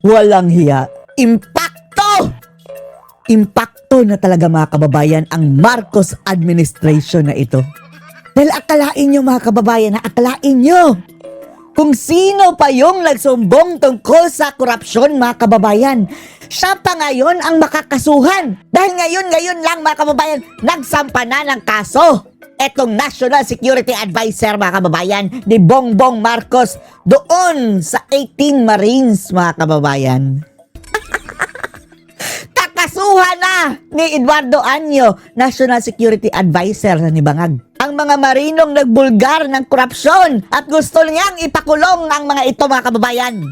Walang hiya. Impakto! Impakto na talaga mga kababayan ang Marcos administration na ito. Dahil akalain nyo mga kababayan, akalain nyo kung sino pa yung nagsumbong tungkol sa korupsyon mga kababayan. Siya pa ngayon ang makakasuhan. Dahil ngayon lang mga kababayan, nagsampa na ng kaso etong National Security Advisor mga kababayan ni Bongbong Marcos doon sa 18 Marines mga kababayan. Kakasuhan na ni Eduardo Anyo, National Security Advisor ni Bangag, ang mga marinong nagbulgar ng korupsyon at gusto niyang ipakulong ang mga ito mga kababayan.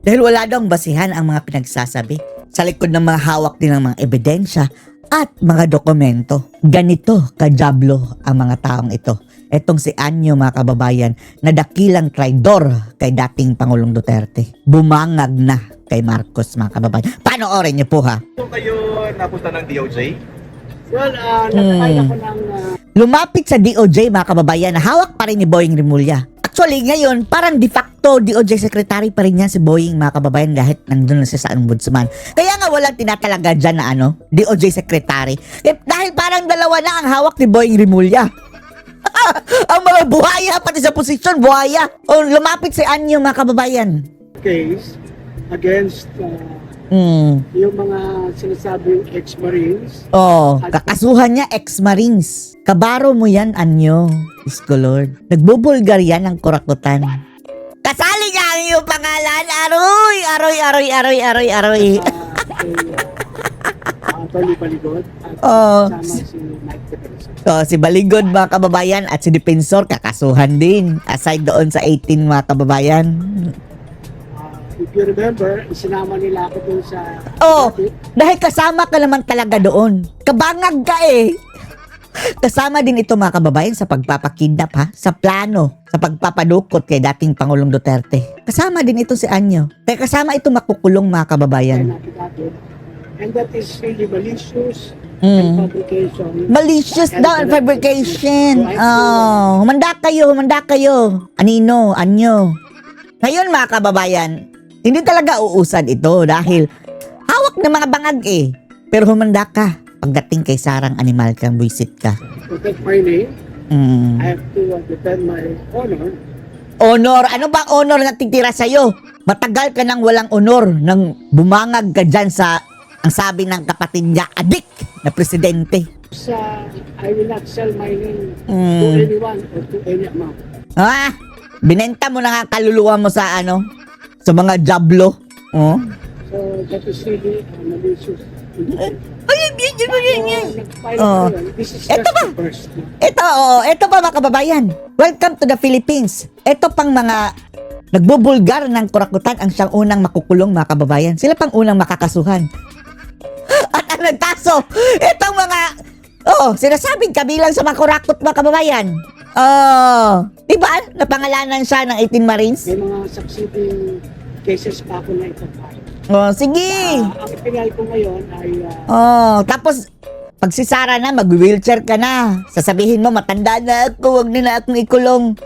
Dahil wala daw basihan ang mga pinagsasabi sa likod ng mga hawak din ng mga ebidensya at mga dokumento. Ganito kajablo ang mga taong ito. Etong si Anyo mga kababayan na dakilang traidor kay dating Pangulong Duterte. Bumangag na kay Marcos mga kababayan. Panoorin niyo po ha. Kung kayo napunta ng DOJ? Well, nagpapay ako ng... Lumapit sa DOJ mga kababayan na hawak pa rin ni Boying Rimulya. Actually ngayon parang de facto DOJ secretary pa rin yan si Boying mga kababayan kahit nandun na siya sa ombudsman. Kaya nga walang tinatalaga dyan na DOJ secretary. Dahil parang dalawa na ang hawak ni Boying Rimulya. Ang mga buhaya pati sa posisyon buhaya. O lumapit si Anyo mga kababayan. case against yung mga sinasabing ex-Marines. Kakasuhan niya ex-Marines. Kabaro mo yan, Anyo. Isko Lord. Nagbubulgar yan ng kurakutan. Kasali niya ang iyong pangalan. Aroy, aroy, aroy, aroy, aroy, aroy. Tony Baligod at kasama si Mike Defensor. Si Baligod mga kababayan at si Defensor kakasuhan din. Aside doon sa 18 mga kababayan. If you remember, isinama nila ako dun sa... Dahil kasama ka naman talaga doon. Kabangag ka eh. Kasama din ito mga kababayan sa pagpapakidnap ha, sa plano, sa pagpapadukot kay dating Pangulong Duterte. Kasama din ito si Anyo. Kaya kasama ito makukulong mga kababayan. And that is really malicious and fabrication. Malicious daw and fabrication. Humanda kayo. Anino, Anyo. Ngayon mga kababayan, hindi talaga uusad ito dahil hawak ng mga bangag eh. Pero humanda ka. Pagdating kay sarang animal kang buisit ka. Protect my name. I have to defend my honor. Honor? Ano ba honor na titira sa'yo? Matagal ka nang walang honor nang bumangag ka dyan sa, ang sabi ng kapatid niya, adik na presidente. I will not sell my name to anyone or to any amount. Binenta mo na nga kaluluwa mo sa sa mga jablo. So that is really malicious. Ito pa mga kababayan. Welcome to the Philippines. Ito pang mga nagbubulgar ng kurakutan ang siyang unang makukulong mga kababayan. Sila pang unang makakasuhan. At ang nagtaso, itong mga sinasabing kabilang sa mga kurakot mga kababayan. Diba? Napangalanan siya ng 18 Marines. May mga succeeding cases pa ako na ipapahit. Sige. Ang ipinay ko ngayon ay... Tapos, pag si Sarah na, mag-wheelchair ka na. Sasabihin mo, matanda na ako, huwag nila akong ikulong.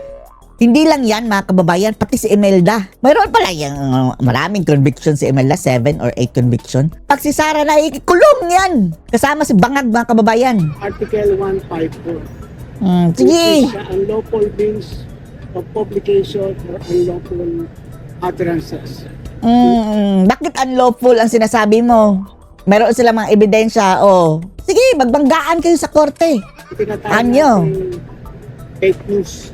Hindi lang yan, mga kababayan, pati si Imelda. Mayroon pala yung maraming conviction si Imelda, 7 or 8 conviction. Pag si Sarah na, ikulong yan. Kasama si Bangag, mga kababayan. Article 154. Sige. Which is unlawful means of publication or unlawful utterances. Bakit unlawful ang sinasabi mo? Meron sila mga ebidensya. Sige, magbanggaan kayo sa korte. Anyo? Fake news.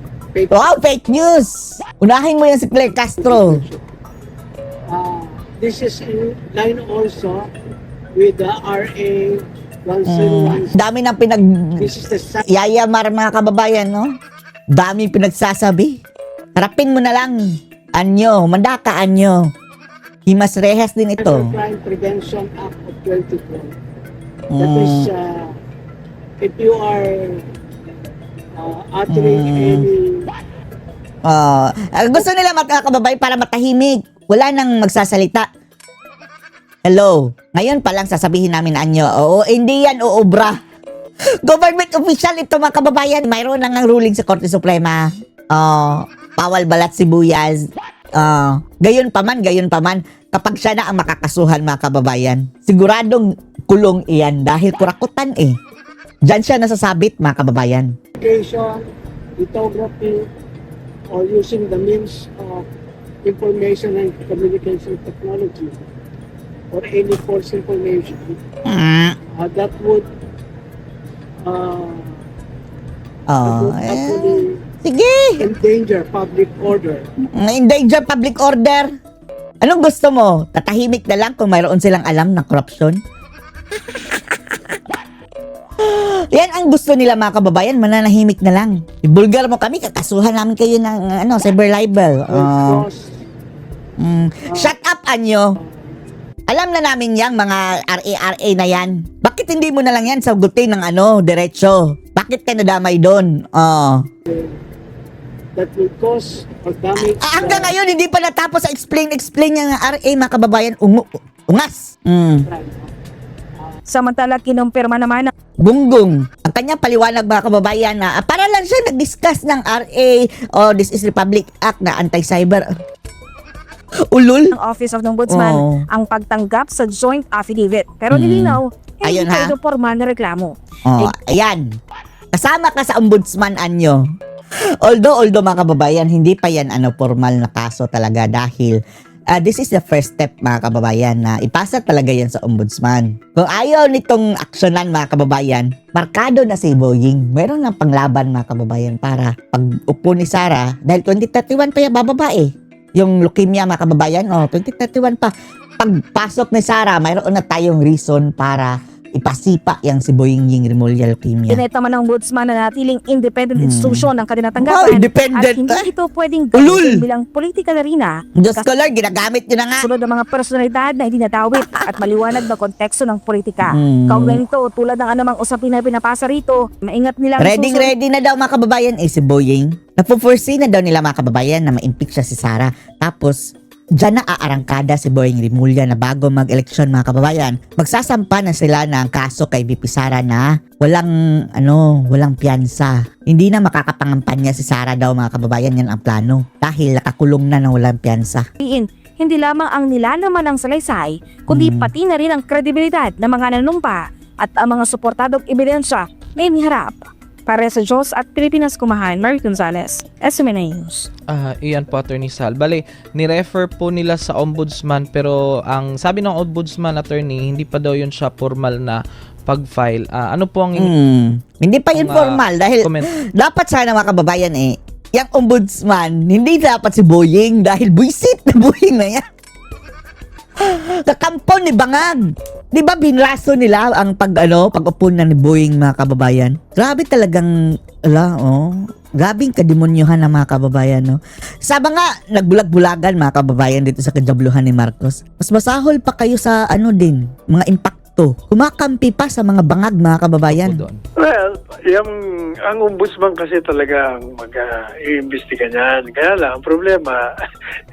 Fake news. Unahin mo yan si Claire Castro. This is in line also with the RA 101. Dami nang This is the yayamar mga kababayan, no? Dami pinagsasabi. Harapin mo na lang. Anyo, manda ka, Anyo. Himas rehas din ito. Crime Prevention Act of 2012. That is, if you are uttering any... Gusto nila mga kababayan para matahimik. Wala nang magsasalita. Hello. Ngayon pa lang sasabihin namin, Anyo. Hindi yan uubra. Government official ito mga kababayan. Mayroon nang ruling sa Korte Suprema. Bawal balat sibuyas. Gayon pa man, kapag siya na ang makakasuhan mga kababayan, siguradong kulong iyan dahil kurakutan eh. Diyan siya nasasabit mga kababayan. Communication, lithography, or using the means of information and communication technology or any false information that would actually Sige! endanger public order. Endanger public order. Anong gusto mo? Tatahimik na lang kung mayroon silang alam ng korupsyon? Yan ang gusto nila mga kababayan, mananahimik na lang. Ibulgar mo kami, kakasuhan namin kayo ng cyber libel. Because Shut up, Anyo. Alam na namin yang mga RA na yan. Bakit hindi mo na lang yan sagutin ng diretso? Bakit ka nadamay doon? that will cause or damage Hanggang ngayon, hindi pa natapos sa explain yung RA mga kababayan. Ungas. Samantala, kinumpirma naman ng Bunggong. Ang kanya paliwanag mga kababayan na para lang siya nag-discuss ng RA o This is Republic Act na anti-cyber. Ulul. Office of the Ombudsman Oh. ang pagtanggap sa joint affidavit. Pero nilinaw, hindi Ayun, ha? ito formal na reklamo. Ayan. Kasama ka sa ombudsman, Anyo. Although mga kababayan, hindi pa yan formal na kaso talaga dahil this is the first step mga kababayan na ipasa talaga yan sa ombudsman. Kung ayaw nitong aksyonan mga kababayan, markado na si Boying. Meron ng panglaban mga kababayan para pag upo ni Sara, dahil 2031 pa yan bababa eh. Yung leukemia mga kababayan, 2031 pa. Pagpasok ni Sara, mayroon na tayong reason para ipasipa yang si Boying Ying Remulla leukemia. Pineta man ng ombudsman na natiling independent institusyon ng Wow, kadinatanggapan independent, at hindi eh? ito pwedeng Ulul! gamitin bilang political arena Diyos ko Lord, ginagamit nyo na nga. sunod ng mga personalidad na hindi natawid at maliwanag na konteksto ng politika. Kaugnay nito, tulad ng anumang usapin na pinapasa rito, maingat nilang Ready na daw mga kababayan si Boying. Napo-foresee na daw nila mga kababayan na ma-impeach siya si Sara. Tapos, diyan na aarangkada si Boying Remulla na bago mag-eleksyon mga kababayan. Magsasampa na sila ng kaso kay VP Sara na walang piyansa. Hindi na makakapangampanya si Sara daw mga kababayan, yan ang plano. Dahil nakakulong na ng walang piyansa. hindi lamang ang nilalaman ng salaysay, kundi pati na rin ang kredibilidad ng mga nanumpa at ang mga suportadong ebidensya na iniharap. Para sa Diyos at Pilipinas Kumahan, Mary Gonzalez, SMNA News. Iyan po, Attorney Sal. Bale, ni-refer po nila sa ombudsman pero ang sabi ng ombudsman, attorney, hindi pa daw yun siya formal na pag-file. Ano po ang Hindi pa yun formal dahil comment? dapat sana mga kababayan yung ombudsman, hindi dapat si Boying dahil buisit na Boying na yan. Kakampo ni Bangag. Di ba binraso nila ang pag-upo na ni Boying mga kababayan? Grabe talagang, grabing kademonyuhan ng mga kababayan, no? Sabi nga, nagbulag-bulagan mga kababayan dito sa kajabluhan ni Marcos. Mas masahol pa kayo sa mga impacto. Kumakampi pa sa mga bangag mga kababayan. Po doon. Well, ang ombudsman kasi talaga ang mag-iimbestiga niyan. Kaya lang, ang problema,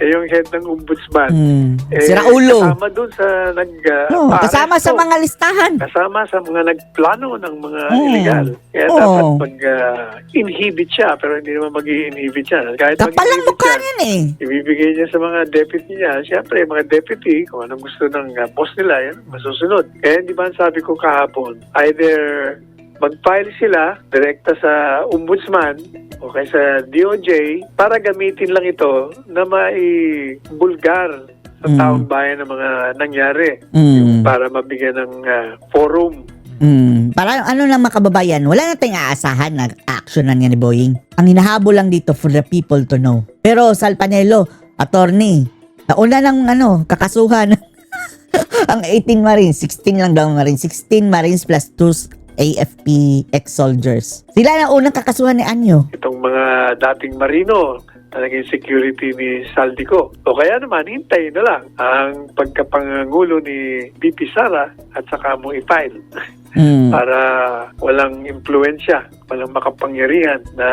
yung head ng ombudsman, Si Raulo. kasama dun sa Kasama sa mga listahan. kasama sa mga nagplano ng mga illegal. Kaya dapat mag-inhibit siya, pero hindi naman mag-i-inhibit siya. Kahit Kapalang mag-inhibit mukha siya, niyan ibibigay niya sa mga deputy niya. Siyempre, mga deputy, kung anong gusto ng boss nila, yan, masusunod. Kaya di ba sabi ko kahapon, either mag-file sila direkta sa ombudsman o kaya sa DOJ para gamitin lang ito na maibulgar sa taong bayan ng mga nangyari. Yung para mabigyan ng forum. Parang lang mga kababayan, wala na tayong aasahan na actionan nga ni Boying. Ang hinahabol lang dito for the people to know. Pero Sal Panelo, attorney, nauna ng kakasuhan ang 18 Marines, 16 lang daw Marines, 16 Marines plus 2 AFP ex-soldiers. Sila na unang kakasuhan ni Anyo. Itong mga dating marino na naging security ni Saldico. O kaya naman, hintayin na lang ang pagkapangulo ni BP Sara at saka mo i-file. Para walang impluensya, walang makapangyarihan na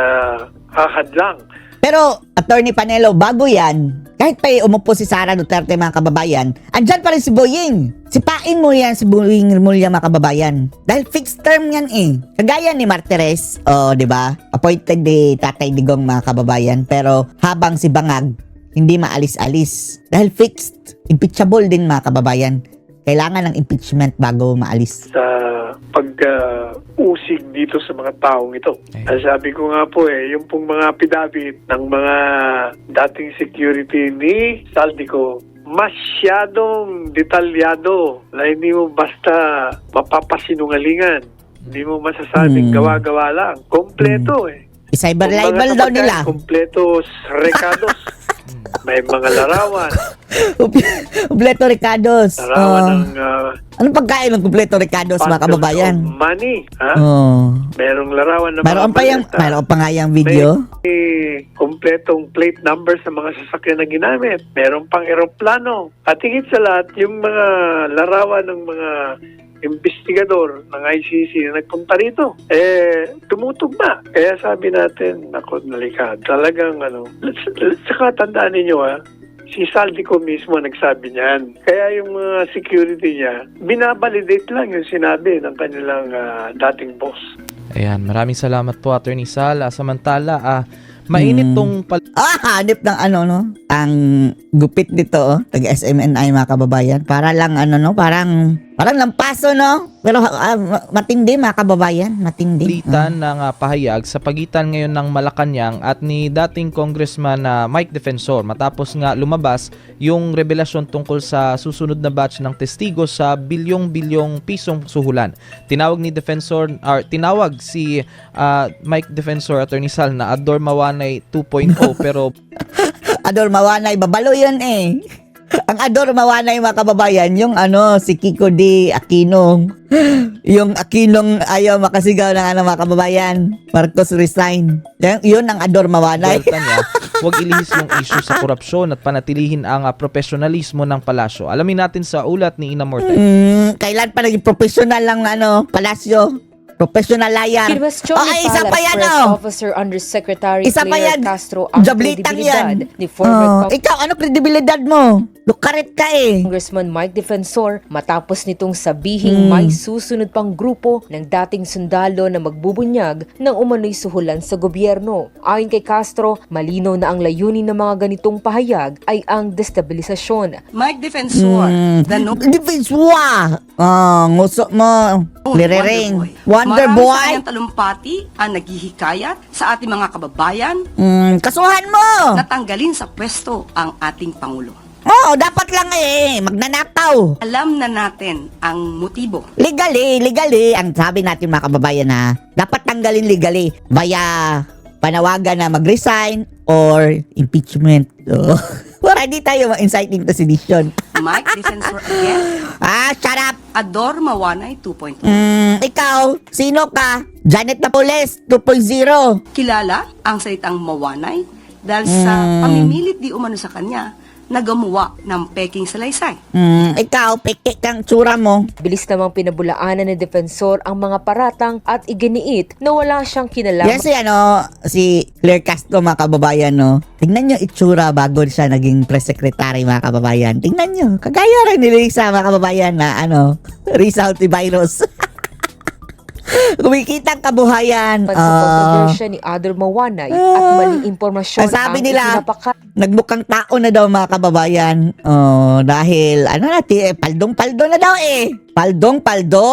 hahadlang. Pero, Attorney Panelo, bago yan, kahit pa umupo si Sara Duterte mga kababayan, andyan pa rin si Boying. Sipain mo yan si Boying Remulla mga kababayan. Dahil fixed term yan Kagaya ni Martires, di ba? Appointed ni Tatay Digong mga kababayan. Pero habang si Bangag, hindi maalis-alis. Dahil fixed. impeachable din mga kababayan. Kailangan ng impeachment bago maalis. Sa pag-usig dito sa mga taong ito. Ang sabi ko nga po yung pong mga pidabit ng mga dating security ni Saldico, masyadong detalyado na hindi mo basta mapapasinungalingan. Hindi mo masasabing gawa-gawa lang. Kompleto I-cyber Kung libel mga daw kapagka, nila. Kompletos recados. May mga larawan. Kumpleto Ricardos. Larawan ng Anong pagkain ng kumpleto Ricardos mga bundles kababayan? of money. Ha? Oh. Merong larawan ng Mayroon pa nga yung video. May kompletong plate number sa mga sasakyan na ginamit. Meron pang eroplano. At higit sa lahat, yung mga larawan ng mga investigador ng ICC na nagpunta rito, tumutugma. Kaya sabi natin, ako, nalikad. Talagang, saka tandaan ninyo, si Saldico mismo nagsabi niyan. Kaya yung mga security niya, binabalidate lang yung sinabi ng kanilang dating boss. Ayan, maraming salamat po, Attorney Sal. Samantala, mainit tong Hanip ng ang gupit nito, taga SMNI mga kababayan. Para lang parang lampaso Pero matindi mga kababayan, matindi. palitan ng pahayag sa pagitan ngayon ng Malacanang at ni dating Congressman Mike Defensor matapos nga lumabas yung revelasyon tungkol sa susunod na batch ng testigo sa bilyong-bilyong pisong suhulan. Tinawag si Mike Defensor, Attorney Sal, na Ador Mawanay 2.0 pero Ador Mawanay, babalo yun Ang Ador Mawanay mga kababayan, yung si Kiko D. Aquino. Yung Aquinong ayaw makasigaw ng mga kababayan. Marcos resign. Yun ang Ador Mawanay. Delta niya, huwag ilihis yung issue sa korupsyon at panatilihin ang profesionalismo ng palasyo. Alamin natin sa ulat ni Ina Morte. Kailan pa naging professional lang palasyo? Professional liar. Kinwestiyon ni isa pa yan Press Officer Undersecretary Isa pa Claire yan. Castro ang Jablitang kredibilidad yan. ni former Ikaw, ano kredibilidad mo? Lukarit ka Congressman Mike Defensor matapos nitong sabihing may susunod pang grupo ng dating sundalo na magbubunyag ng umano'y suhulan sa gobyerno. Ayon kay Castro, malinaw na ang layunin ng mga ganitong pahayag ay ang destabilisasyon. Mike Defensor, the no Defenswa! Nguso mo. Lirering. Wonder Marami Boy. sa kanyang talumpati ang naghihikayat sa ating mga kababayan Kasuhan mo. na tanggalin sa pwesto ang ating Pangulo. Dapat lang magnanakaw. Alam na natin ang motibo. Legally. Ang sabi natin mga kababayan dapat tanggalin legally via panawagan na mag-resign or impeachment. Para di tayo ma-inciting to sedition. Mike Defensor again, Shut up. Ador Mawanay 2.0. Ikaw, sino ka? Janet Napoles 2.0. Kilala ang salitang Mawanay dahil sa pamimilit di umano sa kanya na gumawa ng peking salaysay. Ikaw, peke kang tsura mo. Bilis namang pinabulaanan ni Defensor ang mga paratang at iginiit na wala siyang kinalaman. Yan si Claire Castro mga kababayan Tingnan nyo itsura bago siya naging press secretary mga kababayan. Tingnan nyo, kagaya rin ni Risa mga kababayan na Risa Altivirus. Kumikita ang kabuhayan. Sa kontrobersya ni Ador Mawanay at maling impormasyon Ang sabi ang nila, ipinapaka- nagmukhang tao na daw mga kababayan. Dahil paldong-paldo na daw Paldong-paldo.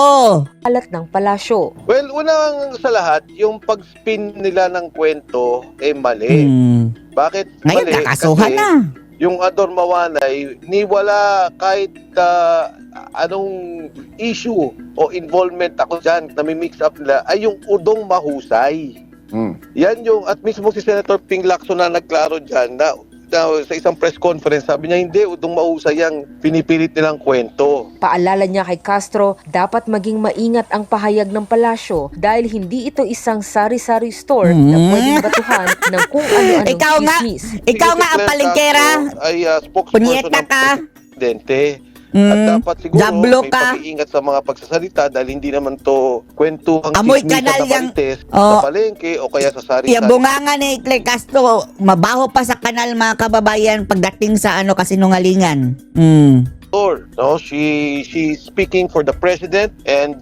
alat ng palasyo. Well, unang sa lahat, yung pag-spin nila ng kwento mali. Bakit Ngayon, mali? kakasuhan Kasi na. yung Ador Mawanay, ni wala kahit anong issue o involvement ako dyan, nami-mix up nila, ay yung udong mahusay. Yan yung, at mismo si Senator Ping Lacson na nagklaro dyan, na sa isang press conference, sabi niya, hindi, udong mahusay yung pinipilit nilang kwento. Paalala niya kay Castro, dapat maging maingat ang pahayag ng palasyo dahil hindi ito isang sari-sari store na pwedeng batuhan ng kung ano-anong Ikaw nga, chismis. ikaw nga ang palengkera. Ay spokesperson Punyeta ng ka. presidente. At dapat siguro Jablo may ka. pag-iingat sa mga pagsasalita dahil hindi naman to kwentuhang Amoy chismisan kanal na yang- marites Oh. sa palengke o kaya sa sari-sari. Bunga ni Claire Castro, mabaho pa sa kanal mga kababayan pagdating sa kasinungalingan. No, she's speaking for the president and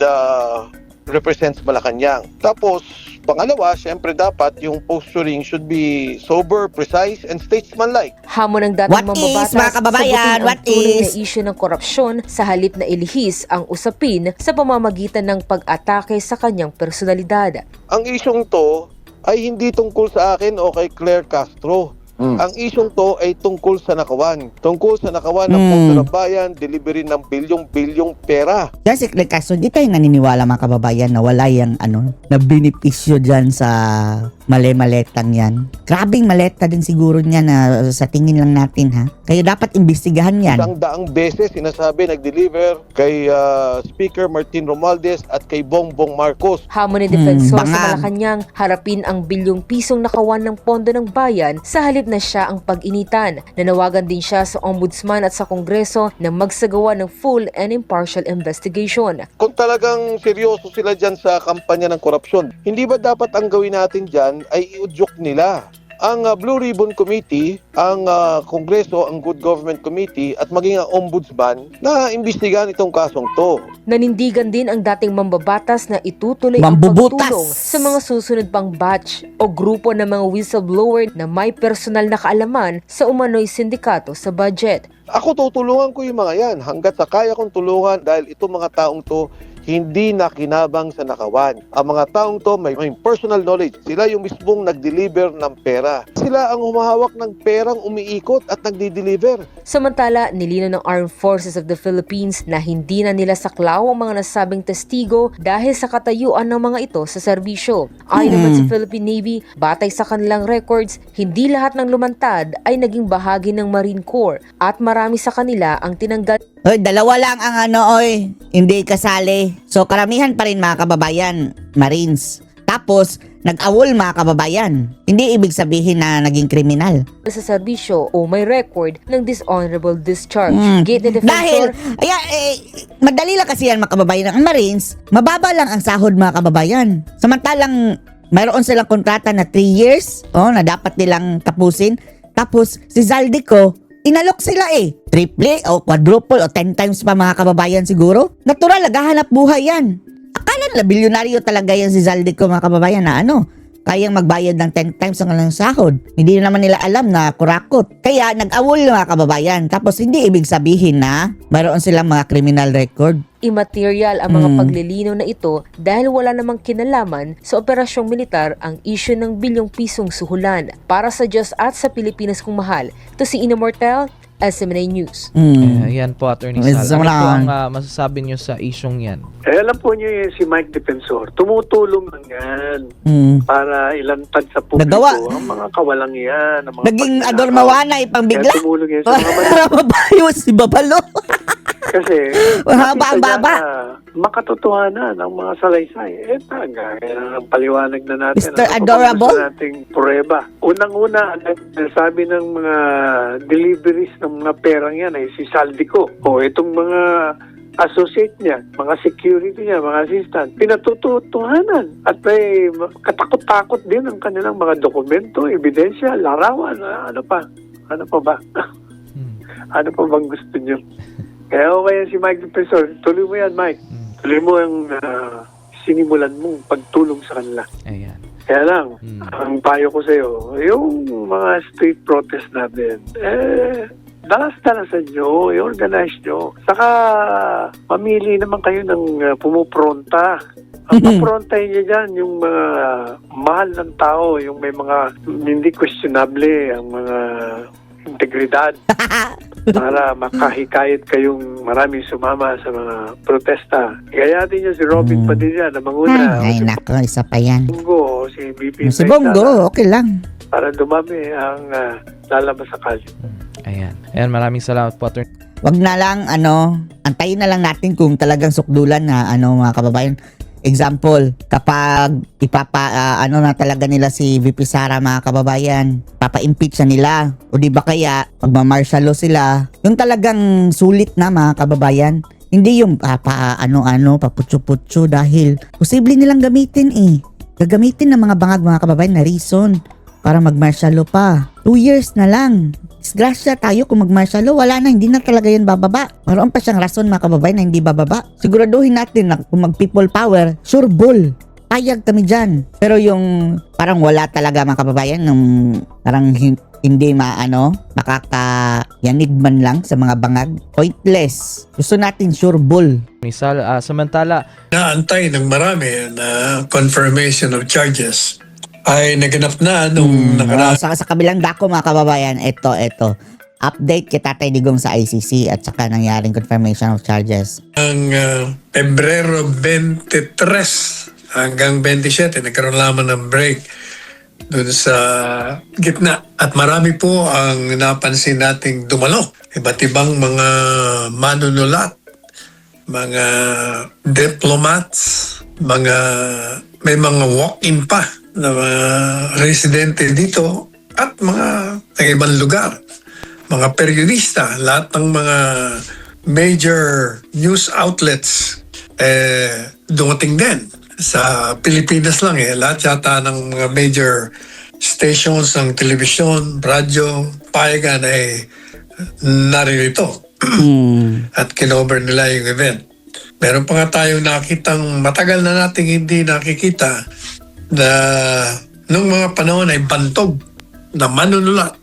represents Malacanang. Tapos Pangalawa, syempre dapat yung posturing should be sober, precise, and statesmanlike. Hamon ng dating What is, mambabatas, mga kababayan? sagutin ang What tunay is? na isyu ng korupsyon sa halip na ilihis ang usapin sa pamamagitan ng pag-atake sa kanyang personalidad. Ang isyong to ay hindi tungkol sa akin o kay Claire Castro. Ang isyong to ay tungkol sa nakawan. Tungkol sa nakawan ng Pondo ng Bayan, delivery ng bilyong-bilyong pera. Kasi kaso di tayo naniniwala mga kababayan na wala yung na benepisyo dyan sa mali-maletang yan. Grabing maleta din siguro niya na sa tingin lang natin ha. Kaya dapat imbestigahan yan. Isang daang beses sinasabi nag-deliver kay Speaker Martin Romualdez at kay Bongbong Marcos. Hamon ni Defensor sa bangag. Malacanang harapin ang bilyong pisong nakawan ng Pondo ng Bayan sa halip na siya ang pag-initan. Nanawagan din siya sa Ombudsman at sa Kongreso na magsagawa ng full and impartial investigation. Kung talagang seryoso sila dyan sa kampanya ng korupsyon, hindi ba dapat ang gawin natin dyan ay iudyok nila ang Blue Ribbon Committee, ang Kongreso, ang Good Government Committee at maging ang Ombudsman na imbestigahan itong kasong to. Nanindigan din ang dating mambabatas na itutuloy ang Mambubutas! pagtulong sa mga susunod pang batch o grupo ng mga whistleblower na may personal na kaalaman sa umano'y sindikato sa budget. Ako tutulungan ko yung mga yan hanggat sa kaya kong tulungan dahil itong mga taong to hindi nakinabang sa nakawan. Ang mga taong to may personal knowledge. Sila yung mismong nag-deliver ng pera. Sila ang humahawak ng perang umiikot at nagdi-deliver. Samantala, nilino ng Armed Forces of the Philippines na hindi na nila saklaw ang mga nasabing testigo dahil sa katayuan ng mga ito sa serbisyo. Ayon naman sa Philippine Navy, batay sa kanilang records, hindi lahat ng lumantad ay naging bahagi ng Marine Corps at marami sa kanila ang tinanggal. Oy, dalawa lang ang hindi kasali. So karamihan pa rin mga kababayan, Marines. Tapos, nag-awol mga kababayan. Hindi ibig sabihin na naging kriminal. sa serbisyo o may record ng dishonorable discharge. Gate ni Dahil, Defensor, madali lang kasi yan mga kababayan. Ang Marines, mababa lang ang sahod mga kababayan. Samantalang, mayroon silang kontrata na 3 years na dapat nilang tapusin. Tapos, si Zaldico, inalok sila triple o quadruple o 10 times pa mga kababayan siguro. Natural, naghahanap buhay yan. Akala nila bilyonaryo talaga yan si Zaldico mga kababayan na kayang magbayad ng 10 times ang kanilang sahod. Hindi naman nila alam na kurakot. Kaya nag-awol mga kababayan. Tapos hindi ibig sabihin na mayroon silang mga criminal record. immaterial ang mga paglilinaw na ito dahil wala namang kinalaman sa operasyong militar ang isyu ng bilyong pisong suhulan. Para sa Diyos at sa Pilipinas kong mahal, ito si Ina Mortel, SMNA News. Yan po, Attorney Yes, Sal. Ano po lang. ang masasabi nyo sa isyong yan? Alam po niyo yung si Mike Defensor, tumutulong lang yan para ilantad sa publiko Nagawa. ang mga kawalang yan. Ang mga Naging pagnanakaw. adormawanay pang bigla. Kaya tumulong yan sa mga Para mabayo si Babalo. Kasi Mahaba ang nakita baba. niya na makatotohanan ng mga salaysay. Talaga, ang paliwanag na natin. Mr. Ano pa ba Adorable? gusto nating prueba? Unang-una, sabi ng mga deliveries ng mga perang yan ay si Saldico. O itong mga associate niya, mga security niya, mga assistant, pinatutuhanan. At may katakot-takot din ang kanilang mga dokumento, ebidensya, larawan. Ano pa? Ano pa ba? Ano pa bang gusto niyo? Kaya okay si Mike Defensor. Tuloy mo yan, Mike. Tuloy mo ang sinimulan mong pagtulong sa kanila. Ayan. Kaya lang, ang payo ko sa'yo, yung mga street protest natin, dalas-dalasan nyo, i-organize nyo. Saka, mamili naman kayo ng pumupronta. Ang paprontahin nyo dyan, yung mga mahal ng tao, yung may mga hindi questionable, ang mga integridad. Para makahikayat kayong maraming sumama sa mga protesta. Gayatin nyo si Robin Padilla na manguna. Ay, nako, isa pa yan. Bongo, si BP Si Paisala, Bongo, okay lang. para dumami ang lalabas sa kalye. Ayan. Ayan, maraming salamat po, Attorney. Wag na lang, antayin na lang natin kung talagang sukdulan na, mga kababayan. Example, kapag na talaga nila si VP Sara mga kababayan, papa-impeach na nila. O di ba kaya, magma-martial law sila. Yung talagang sulit na mga kababayan. Hindi yung paputso-putso dahil posible nilang gamitin Gagamitin ng mga bangag mga kababayan na reason para mag-martial law pa. 2 years na lang. Disgrasya tayo kung mag-martial law. Wala na, hindi na talaga yan bababa. Mayroon pa siyang rason mga kababayan na hindi bababa. Siguraduhin natin na kung mag-people power, sure bull. payag kami dyan. Pero yung parang wala talaga mga kababayan, nung parang hindi makakayanig man lang sa mga bangag. Pointless. Gusto natin sure ball. Misal, samantala, Naantay ng marami na confirmation of charges ay naganap na nung nakaraan. Sa kabilang dako mga kababayan, ito. Update kay Tatay Digong sa ICC at saka nangyaring confirmation of charges. Ang Pebrero 23 hanggang 27, nagkaroon lamang ng break doon sa gitna. At marami po ang napansin nating dumalo. Iba't ibang mga manunulat, mga diplomats, may mga walk-in pa na mga residente dito at mga ibang lugar. Mga periodista, lahat ng mga major news outlets dumating din. Sa Pilipinas lang lahat yata ng mga major stations ng telebisyon, radyo, payagan ay naririto. At kinover nila yung event. Meron pa nga tayong nakitang matagal na nating hindi nakikita na nung mga panahon ay bantog na manunulat.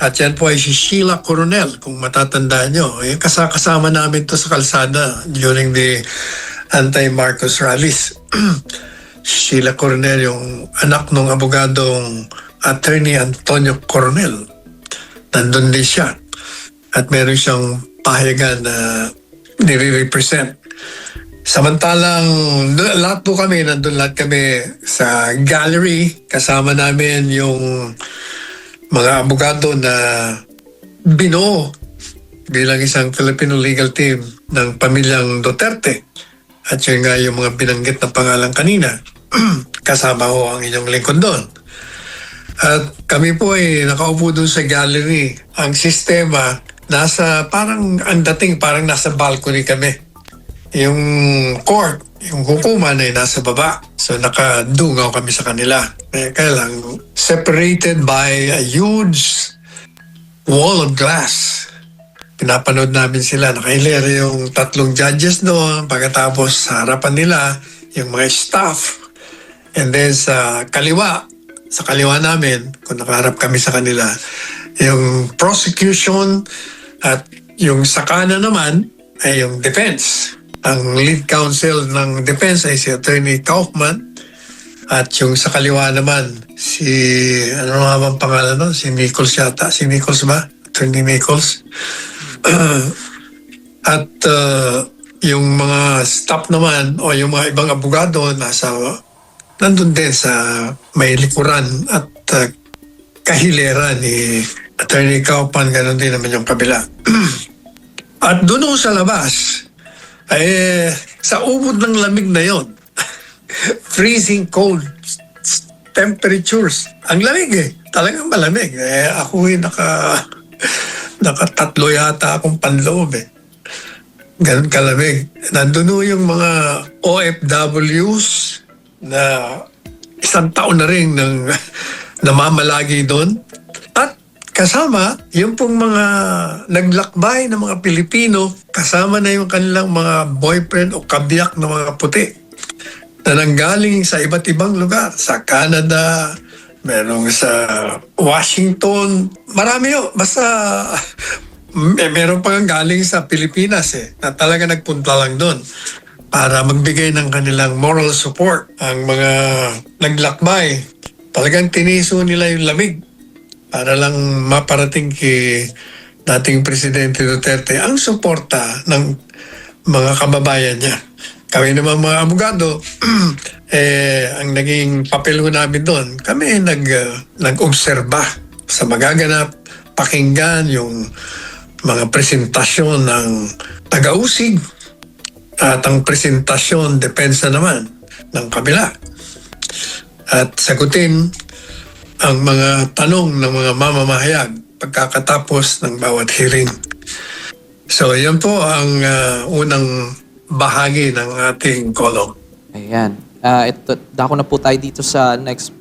At yan po ay si Sheila Coronel, kung matatandaan nyo. Kasama namin to sa kalsada during the anti-Marcos rallies. Sheila Coronel, yung anak ng abogadong attorney Antonio Coronel. Nandun din siya. At meron siyang pahayagan na nire-represent. Samantalang lahat po kami, nandun lahat kami sa gallery. Kasama namin yung mga abogado na binuo bilang isang Filipino legal team ng pamilyang Duterte. At yun nga yung mga binanggit na pangalan kanina. Kasama ko ang inyong lingkod doon. At kami po ay nakaupo doon sa gallery. Ang sistema, ang dating parang nasa balcony kami. Yung court, yung hukuman ay nasa baba. So nakadungaw kami sa kanila. Kaya lang, separated by a huge wall of glass. Pinapanood namin sila. Nakahilera yung 3 judges doon. Pagkatapos sa harapan nila, yung mga staff. And then sa kaliwa namin, kung nakaharap kami sa kanila, yung prosecution at yung sa kanan naman ay yung defense. Ang lead counsel ng defense ay si Attorney Kaufman. At yung sa kaliwa naman, ano nga bang pangalan nun? Si Nichols yata. Si Nichols ba? Attorney Nichols. At yung mga staff naman o yung mga ibang abogado nandun din sa may likuran at kahilera ni Attorney Kaufman. Ganon din naman yung kabila. At doon sa labas, sa ubod ng lamig na yon, freezing cold temperatures. Ang lamig talagang malamig. Ako naka-3 yata akong panloob Ganun kalamig. Nandun yung mga OFWs na 1 taon na rin namamalagi doon. At kasama, yung pong mga naglakbay ng mga Pilipino, kasama na yung kanilang mga boyfriend o kabiyak na mga puti na nanggaling sa iba't ibang lugar. Sa Canada, merong sa Washington, marami basta meron pang galing sa Pilipinas na talaga nagpunta lang doon para magbigay ng kanilang moral support. Ang mga naglakbay, talagang tiniso nila yung lamig para lang maparating kay dating Presidente Duterte ang suporta ng mga kababayan niya. Kami naman mga abogado, ang naging papel ko namin doon, kami nag-obserba sa magaganap, pakinggan yung mga presentasyon ng taga-usig at ang presentasyon, depensa naman ng kabila. At sagutin ang mga tanong ng mga mamamahayag pagkakatapos ng bawat hearing. So, yan po ang unang bahagi ng ating kolong. Ayan. Dako na po tayo dito sa next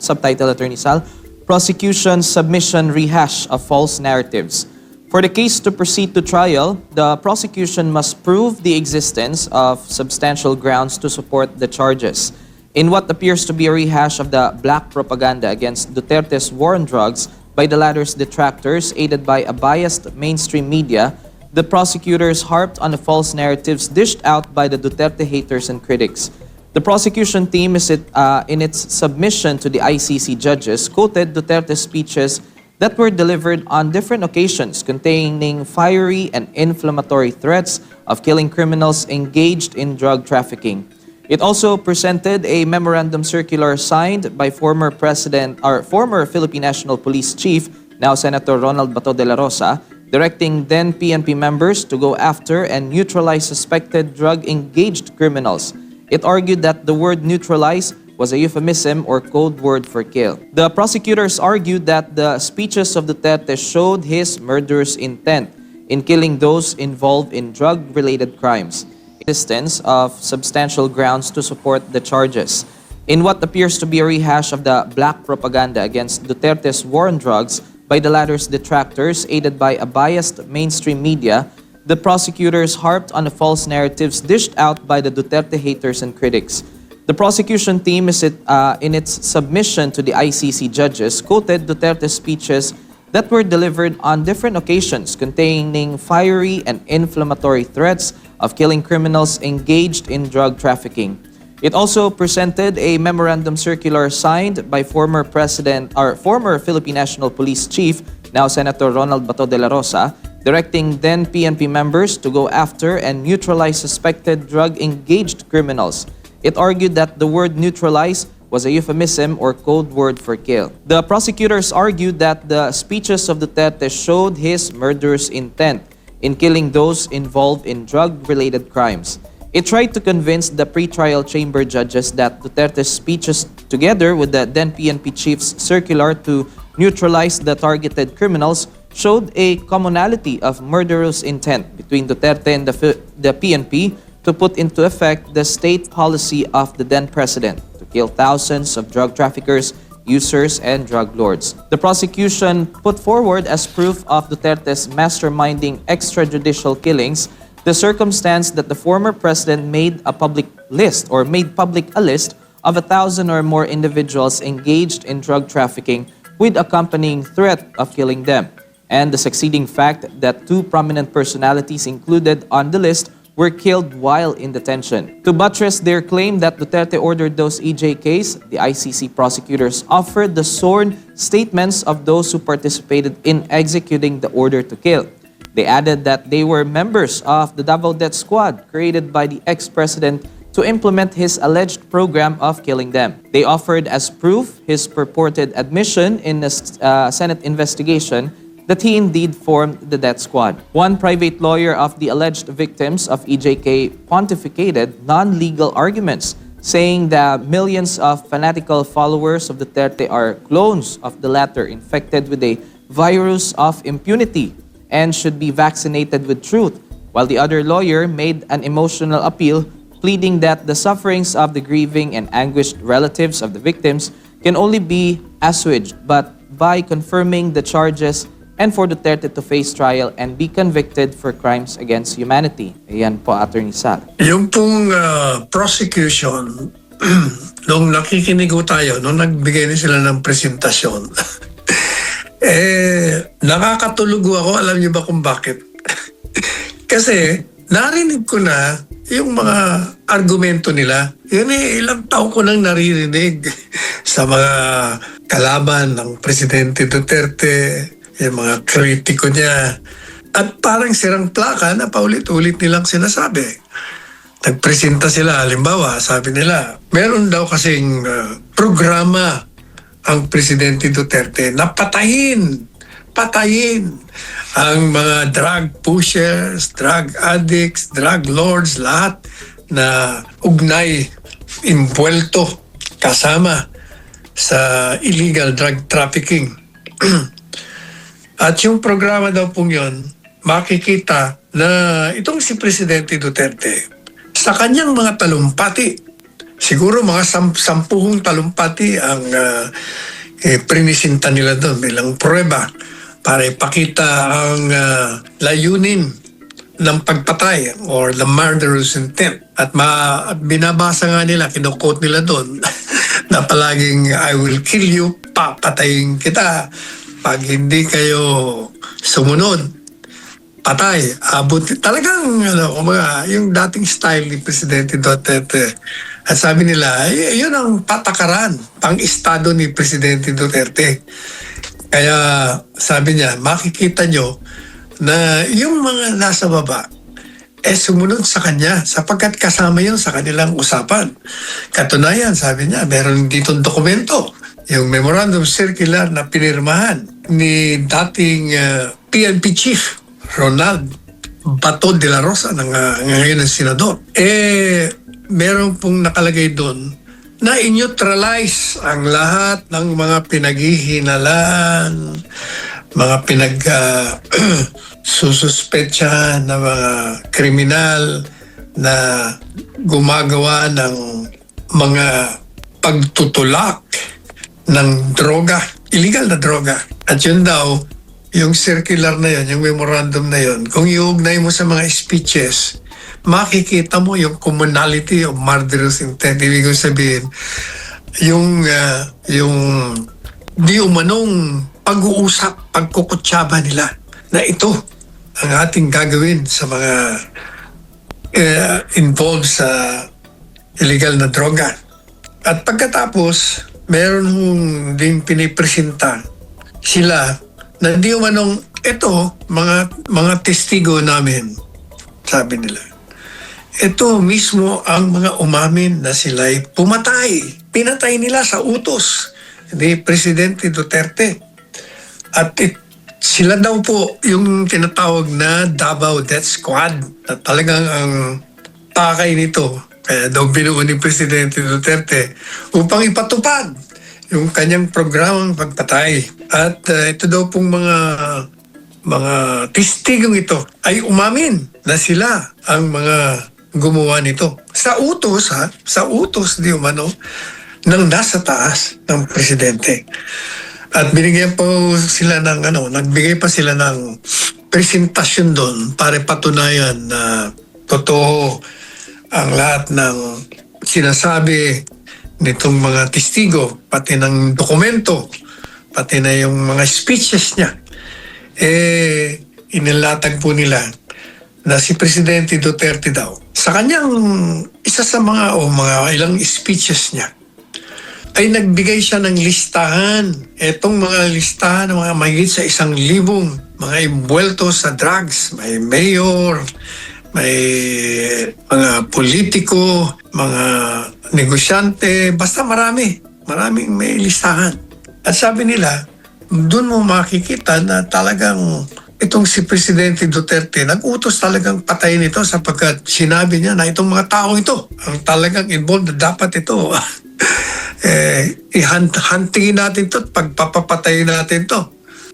subtitle, Attorney Sal. Prosecution submission rehash of false narratives. For the case to proceed to trial, the prosecution must prove the existence of substantial grounds to support the charges. In what appears to be a rehash of the black propaganda against Duterte's war on drugs by the latter's detractors, aided by a biased mainstream media, the prosecutors harped on the false narratives dished out by the Duterte haters and critics. The prosecution team, in its submission to the ICC judges, quoted Duterte's speeches that were delivered on different occasions containing fiery and inflammatory threats of killing criminals engaged in drug trafficking. It also presented a memorandum circular signed by former Philippine National Police Chief, now Senator Ronald Bato de la Rosa, directing then PNP members to go after and neutralize suspected drug-engaged criminals. It argued that the word neutralize was a euphemism or code word for kill. The prosecutors argued that the speeches of Duterte showed his murderous intent in killing those involved in drug-related crimes. Existence of substantial grounds to support the charges. In what appears to be a rehash of the black propaganda against Duterte's war on drugs by the latter's detractors, aided by a biased mainstream media, the prosecutors harped on the false narratives dished out by the Duterte haters and critics. The prosecution team, in its submission to the ICC judges, quoted Duterte's speeches that were delivered on different occasions containing fiery and inflammatory threats of killing criminals engaged in drug trafficking. It also presented a memorandum circular signed by former Philippine National Police Chief, now Senator Ronald Bato de la Rosa, directing then PNP members to go after and neutralize suspected drug-engaged criminals. It argued that the word neutralize was a euphemism or code word for kill. The prosecutors argued that the speeches of Duterte showed his murderous intent in killing those involved in drug-related crimes. It tried to convince the pre-trial chamber judges that Duterte's speeches, together with the then PNP chief's circular to neutralize the targeted criminals, showed a commonality of murderous intent between Duterte and the PNP to put into effect the state policy of the then president to kill thousands of drug traffickers, users, and drug lords. The prosecution put forward as proof of Duterte's masterminding extrajudicial killings the circumstance that the former president made public a list of 1,000 or more individuals engaged in drug trafficking with accompanying threat of killing them, and the succeeding fact that 2 prominent personalities included on the list were killed while in detention. To buttress their claim that Duterte ordered those EJKs, the ICC prosecutors offered the sworn statements of those who participated in executing the order to kill. They added that they were members of the Davao Death Squad created by the ex-president to implement his alleged program of killing them. They offered as proof his purported admission in the Senate investigation that he indeed formed the death squad. One private lawyer of the alleged victims of EJK pontificated non-legal arguments, saying that millions of fanatical followers of Duterte are clones of the latter infected with a virus of impunity and should be vaccinated with truth, while the other lawyer made an emotional appeal, pleading that the sufferings of the grieving and anguished relatives of the victims can only be assuaged but by confirming the charges and for Duterte to face trial and be convicted for crimes against humanity. Ayan po, Attorney Sal. Yung pong prosecution, nung nakikinig ko tayo, nung nagbigay na sila ng presentasyon, nakakatulog ako, alam niyo ba kung bakit? Kasi narinig ko na yung mga argumento nila. Yun ilang taon ko nang naririnig sa mga kalaban ng Presidente Duterte, yung mga kritiko niya. At parang sirang plaka na paulit-ulit nilang sinasabi. Nagpresenta sila, halimbawa, sabi nila, meron daw kasing programa ang Presidente Duterte na patayin ang mga drug pushers, drug addicts, drug lords, lahat na ugnay, imbuelto, kasama sa illegal drug trafficking. At yung programa daw pong yun, makikita na itong si Presidente Duterte, sa kanyang mga talumpati, siguro mga 10 talumpati ang prinisinta nila doon bilang prueba para ipakita ang layunin ng pagpatay or the murderous intent. At binabasa nga nila, kinukote nila doon na palaging I will kill you, papatayin kita. Pag hindi kayo sumunod, patay. Abot talagang yung dating style ni Presidente Duterte. At sabi nila, yun ang patakaran, pang-estado ni Presidente Duterte. Kaya sabi niya, makikita nyo na yung mga nasa baba, sumunod sa kanya sapagkat kasama yun sa kanilang usapan. Katunayan, sabi niya, meron ditong dokumento, yung Memorandum Circular na pinirmahan ni dating PNP Chief Ronald Bato de la Rosa, ngayon ng senador. Meron pong nakalagay doon na i-neutralize ang lahat ng mga pinaghihinalaan, mga sususpetsahan na mga kriminal na gumagawa ng mga pagtutulak ng droga, illegal na droga. At yun daw, yung circular na yun, yung memorandum na yun, kung iugnay mo sa mga speeches, makikita mo yung commonality of murderous intent. Ibig sabihin, yung di umanong pag-uusap, pagkukutsaba nila na ito ang ating gagawin sa mga involved sa illegal na droga. At pagkatapos, meron din pinipresenta sila na di umanong ito, mga testigo namin, sabi nila. Ito mismo ang mga umamin na sila'y pumatay. Pinatay nila sa utos ni Presidente Duterte. At sila daw po yung tinatawag na Davao Death Squad na talagang ang pakay nito. Kaya daw binuo ni Presidente Duterte upang ipatupad yung kanyang programang pagpatay. At ito daw pong mga testigong ito ay umamin na sila ang mga gumawa nito. Sa utos, sa utos di umano ng nasa taas ng presidente. At binigyan po sila ng nagbigay pa sila ng presentasyon doon para patunayan na totoo ang lahat ng sinasabi nitong mga testigo, pati ng dokumento, pati na yung mga speeches niya. Inilatag po nila na si Presidente Duterte daw, sa kanyang isa sa mga ilang speeches niya, ay nagbigay siya ng listahan. Etong mga listahan ng mga mahigit sa 1,000 mga imbuelto sa drugs. May mayor, may mga politiko, mga negosyante, basta maraming may listahan. At sabi nila, doon mo makikita na talagang itong si Presidente Duterte, nag-utos talagang patayin ito sapagkat sinabi niya na itong mga tao ito, ang talagang involved na dapat ito, ihantingin natin ito at pagpapatayin natin ito.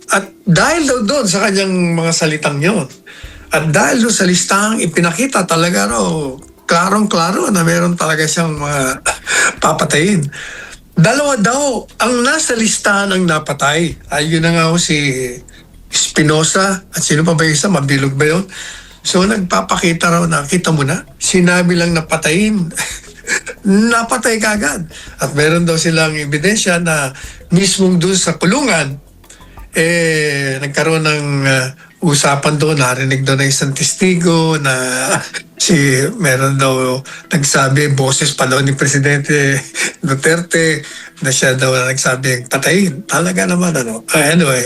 At dahil daw doon sa kanyang mga salitang yun, at dahil doon sa listahang ipinakita talaga klarong-klaro na meron talaga siyang mga papatayin. Dalawa daw ang nasa listahan ng napatay. Ayun na nga si Espinosa at sino pa ba yung isa? Mabilog ba yun? So nagpapakita raw na, kita mo na, sinabi lang na patayin. Napatay kagad. At meron daw silang ebidensya na mismong doon sa kulungan, nagkaroon ng usapan doon, narinig doon ng isang testigo na meron daw nagsabi, boses pa daw ni Presidente Duterte na siya daw nagsabi, patayin. Talaga naman, anyway.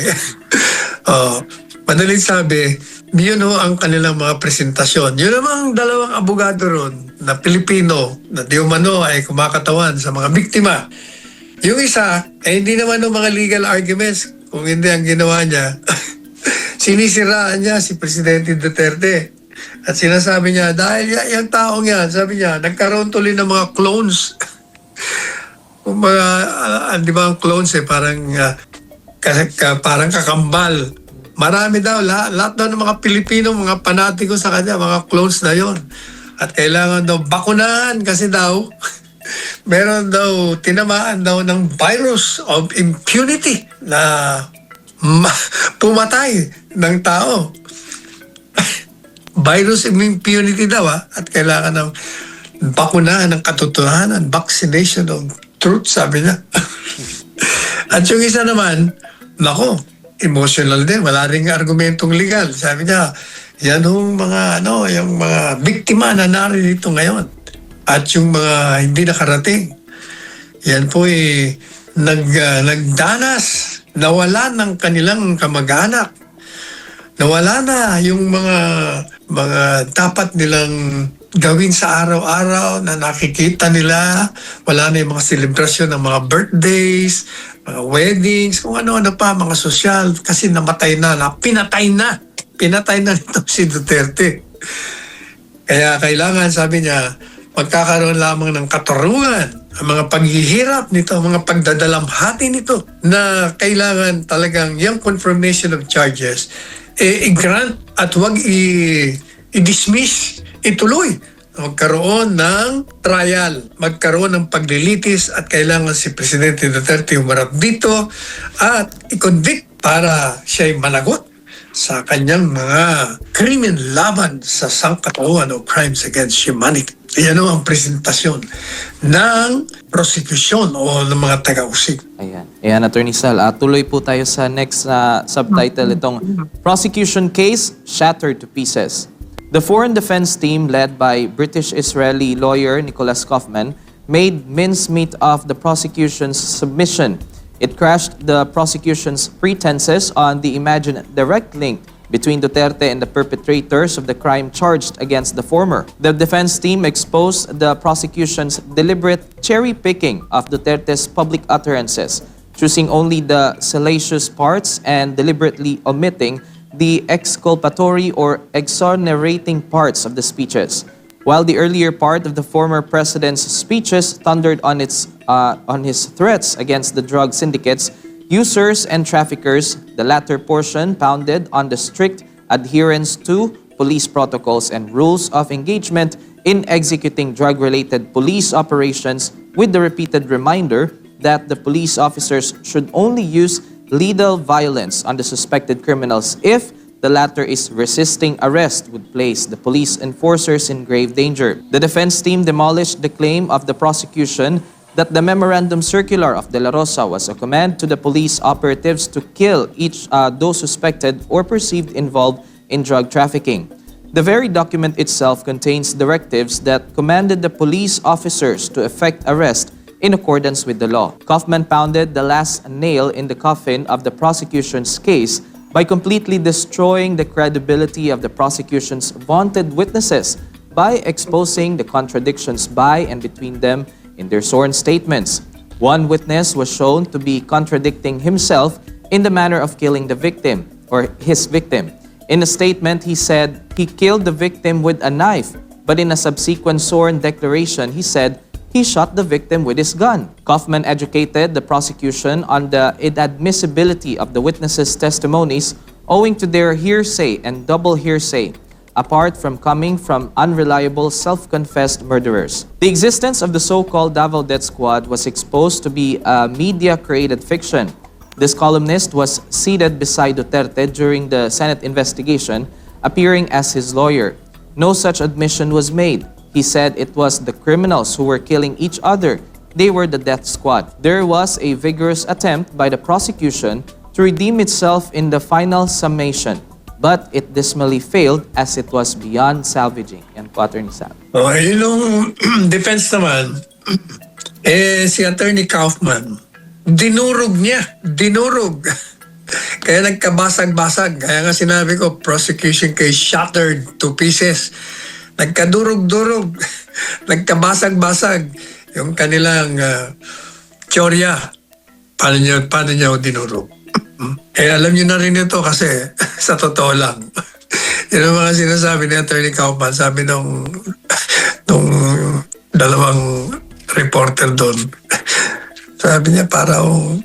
Madaling sabi, yun ang kanilang mga presentasyon. Yun namang dalawang abogado ron na Pilipino na di umano ay kumakatawan sa mga biktima. Yung isa, hindi naman ng mga legal arguments. Kung hindi ang ginawa niya, sinisiraan niya si Presidente Duterte. At sinasabi niya, dahil yung taong yan, sabi niya, nagkaroon tuloy ng mga clones. Di ba ang clones parang kakambal. Marami daw, lahat daw ng mga Pilipino, mga panatiko sa kanya, mga clones na yon. At kailangan daw bakunahan kasi daw, meron daw, tinamaan daw ng virus of impunity na pumatay ng tao. virus immunity daw at kailangan ng bakunahan ng katotohanan, vaccination of truth, sabi niya. At yung isa naman, nako, emotional din, wala ring argumentong legal. Sabi niya, yan yung mga, yung mga biktima na narito ngayon. At yung mga hindi nakarating. Yan po nagdanas, nawala ng kanilang kamag-anak. Nawala na yung mga dapat nilang gawin sa araw-araw na nakikita nila. Wala na yung mga selebrasyon ng mga birthdays, mga weddings, kung ano-ano pa, mga sosyal. Kasi namatay na, pinatay na. Pinatay na nito si Duterte. Kaya kailangan, sabi niya, magkakaroon lamang ng katarungan, ang mga paghihirap nito, ang mga pagdadalamhati nito, na kailangan talagang yung confirmation of charges, i-grant at huwag i-dismiss, ituloy. Magkaroon ng trial, magkaroon ng paglilitis at kailangan si Presidente Duterte humarap dito at i-convict para siya'y managot sa kanyang mga krimen laban sa sangkatauhan o crimes against humanity. Yan ang presentasyon ng prosecution o ng mga taga-usig. Ayan, Attorney Sal. Tuloy po tayo sa next subtitle itong Prosecution Case Shattered to Pieces. The foreign defense team led by British-Israeli lawyer Nicholas Kaufman made mincemeat of the prosecution's submission. It crashed the prosecution's pretenses on the imagined direct link between Duterte and the perpetrators of the crime charged against the former. The defense team exposed the prosecution's deliberate cherry-picking of Duterte's public utterances, choosing only the salacious parts and deliberately omitting the exculpatory or exonerating parts of the speeches. While the earlier part of the former president's speeches thundered on his threats against the drug syndicates, users and traffickers, the latter portion pounded on the strict adherence to police protocols and rules of engagement in executing drug-related police operations, with the repeated reminder that the police officers should only use lethal violence on the suspected criminals if the latter is resisting arrest, would place the police enforcers in grave danger. The defense team demolished the claim of the prosecution that the memorandum circular of De La Rosa was a command to the police operatives to kill those suspected or perceived involved in drug trafficking. The very document itself contains directives that commanded the police officers to effect arrest in accordance with the law. Kaufman pounded the last nail in the coffin of the prosecution's case by completely destroying the credibility of the prosecution's vaunted witnesses by exposing the contradictions by and between them in their sworn statements. One witness was shown to be contradicting himself in the manner of killing the victim, or his victim. In a statement, he said he killed the victim with a knife, but in a subsequent sworn declaration, he said he shot the victim with his gun. Kaufman educated the prosecution on the inadmissibility of the witnesses' testimonies owing to their hearsay and double hearsay, apart from coming from unreliable self-confessed murderers. The existence of the so-called Davao Death Squad was exposed to be a media-created fiction. This columnist was seated beside Duterte during the Senate investigation, appearing as his lawyer. No such admission was made. He said it was the criminals who were killing each other. They were the death squad. There was a vigorous attempt by the prosecution to redeem itself in the final summation, but it dismally failed as it was beyond salvaging. Yan po, Attorney Sam. Yung defense naman, si Attorney Kaufman, dinurog niya. Kaya nagkabasag-basag. Kaya nga sinabi ko, prosecution case shattered to pieces. Nagkadurog-durog, nagkabasag-basag yung kanilang teorya. Paano niya dinurog? Alam niyo na rin ito kasi sa totoo lang. Yun ang mga sinasabi ni Attorney Kaufman, sabi nung dalawang reporter doon. Sabi niya, parang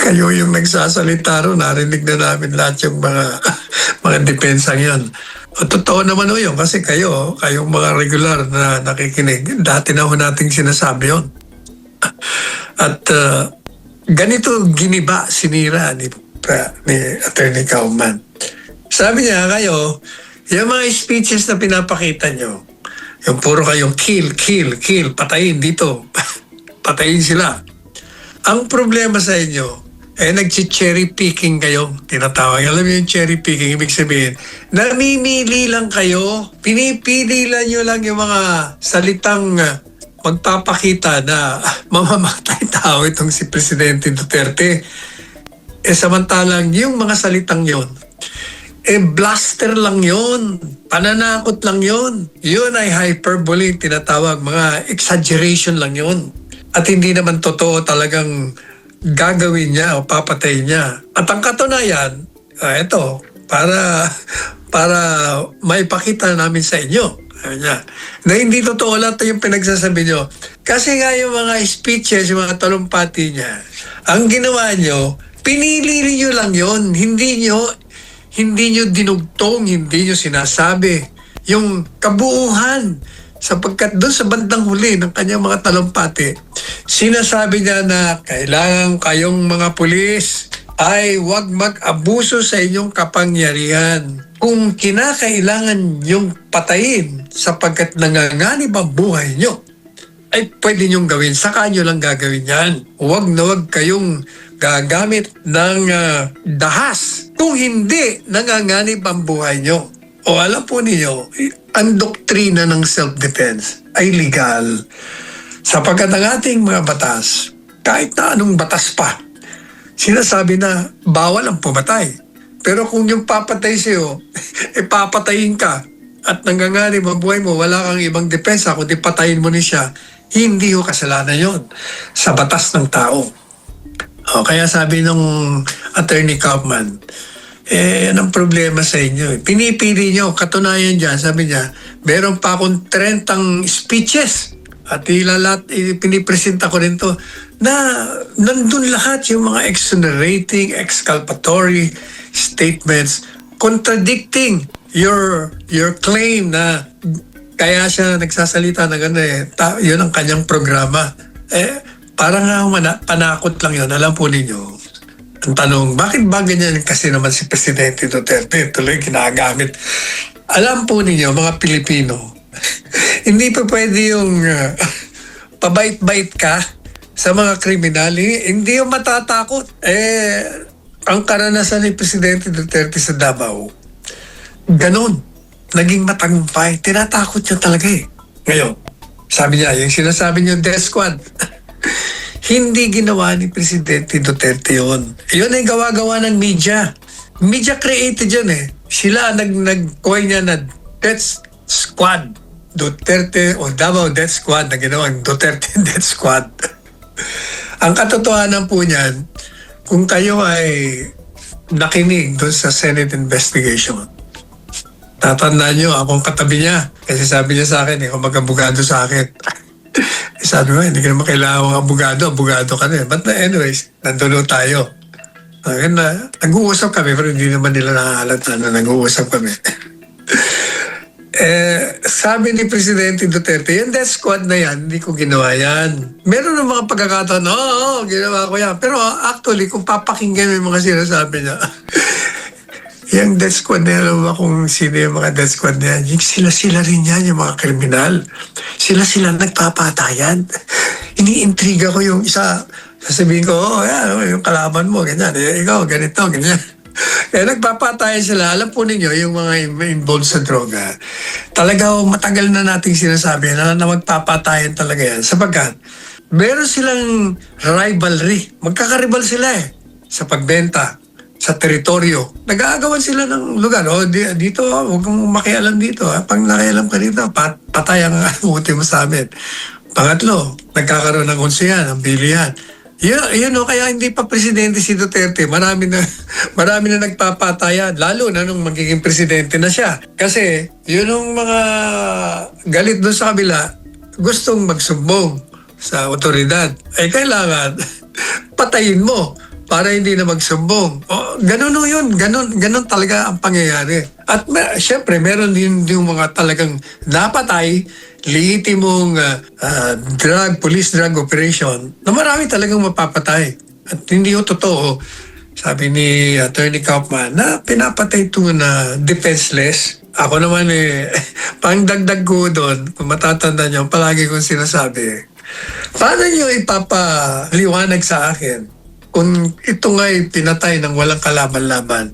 kayo yung nagsasalita ro, narinig na namin lahat yung mga depensang yun. Totoo naman o yun kasi kayong mga regular na nakikinig, dati na ho nating sinasabi yun. At ganito sinira ni Attorney Kaufman. Sabi niya, Yung mga speeches na pinapakita nyo, yung puro kayong kill, patayin dito, patayin sila. Ang problema sa inyo, nag-cherry picking kayo, tinatawag. Alam mo yung cherry picking, ibig sabihin, namimili lang kayo, pinipili lang nyo lang yung mga salitang magpapakita na mamamatay tao itong si Presidente Duterte. Samantalang yung mga salitang yon, blaster lang yon, pananakot lang yon. Yun ay hyperbole, tinatawag, mga exaggeration lang yon. At hindi naman totoo talagang gagawin niya o papatay niya. At ang katunayan, ito, para maipakita namin sa inyo, niya, na hindi totoo lahat yung pinagsasabi nyo. Kasi nga yung mga speeches, yung mga talumpati niya, ang ginawa nyo, pinili nyo lang yon. Hindi nyo dinugtong, hindi nyo sinasabi yung kabuuhan. Sapagkat doon sa bandang huli ng kanyang mga talumpati, sinasabi niya na kailangan kayong mga pulis ay huwag mag-abuso sa inyong kapangyarihan. Kung kinakailangan yung patayin sapagkat nanganganib ang buhay nyo, ay pwede nyong gawin. Saka nyo lang gagawin yan. Huwag na huwag kayong gagamit ng dahas kung hindi nanganganib ang buhay nyo. O alam po ninyo, ang doktrina ng self-defense ay legal. Sapagkat ang ating mga batas, kahit na anong batas pa, sinasabi na bawal ang pumatay. Pero kung yung papatay sa'yo, papatayin ka at nanganganib ang buhay mo, wala kang ibang depensa, kundi patayin mo ni siya, hindi ho kasalanan yon sa batas ng tao. O, kaya sabi nung Attorney Kaufman, anong problema sa inyo? Pinipili nyo, katunayan dyan, sabi niya, meron pa akong 30 speeches at pinipresenta ko rin to na nandun lahat yung mga exonerating, exculpatory statements contradicting your claim na kaya siya nagsasalita na gano'n yun ang kanyang programa. Parang panakot lang yun. Alam po ninyo, ang tanong, bakit ba ganyan kasi naman si Presidente Duterte? Tuloy ginagamit. Alam po ninyo, mga Pilipino, hindi pa pwede yung pabait-bait ka sa mga kriminali. Hindi yung matatakot. Ang karanasan ni Presidente Duterte sa Davao, ganun. Naging matagumpay. Tinatakot niya talaga Ngayon, sabi niya, yung sinasabi niyo, death squad, hindi ginawa ni Presidente Duterte yun. Yun ay gawa-gawa ng media. Media created yun Sila nag-coin niya na Death Squad. Duterte o Davao Death Squad na ginawang Duterte Death Squad. Ang katotohanan po niyan, kung kayo ay nakinig doon sa Senate investigation, tatandaan nyo, akong katabi niya. Kasi sabi niya sa akin, ikaw mag-abogado sa akin. Sabi mo, hindi ka naman kailangan ng abogado ka na. But anyways, nandun tayo. Nag-uusap kami, pero hindi naman nila nakahalata na nag-uusap kami. Sabi ni Presidente Duterte, yung death squad na yan, hindi ko ginawa yan. Meron ng mga pagkakataon, oo, ginawa ko yan. Pero actually, kung papakinggan mo yung mga sinasabi niya, yung death squad na yan, alam mo kung sino yung mga death squad na yan, sila rin yan, yung mga kriminal. Sila nagpapatayan. Iniintriga ko yung isa. Sasabihin ko, yan, yung kalaban mo, ganyan. Ikaw, ganito, ganyan. Kaya nagpapatayan sila. Alam po ninyo, yung mga involved sa droga, talaga matagal na nating sinasabi na magpapatayan talaga yan. Sapagkat, meron silang rivalry. Magkakaribal sila sa pagbenta, sa teritoryo. Nag-aagawan sila ng lugar. Dito, huwag kang makialam dito. Pag nakialam ka dito, patay ang uti mo sa amin. Pangatlo, nagkakaroon ng konsehan, ng bilihan. Kaya hindi pa presidente si Duterte. Marami na nagpapatayan. Lalo na nung magiging presidente na siya. Kasi, yun yung mga galit doon sa kabila, gustong magsumbong sa otoridad. Kailangan patayin mo para hindi na magsumbong. Ganun yun. Ganun talaga ang pangyayari. At syempre, meron din yung mga talagang napatay, legitimong police drug operation na marami talagang mapapatay. At hindi yung totoo, sabi ni Attorney Kaufman, na pinapatay ito na defenseless. Ako naman pang dagdag ko doon, kung matatanda nyo, palagi kong sinasabi, paano nyo ipapaliwanag sa akin kung ito nga'y pinatay ng walang kalaban-laban?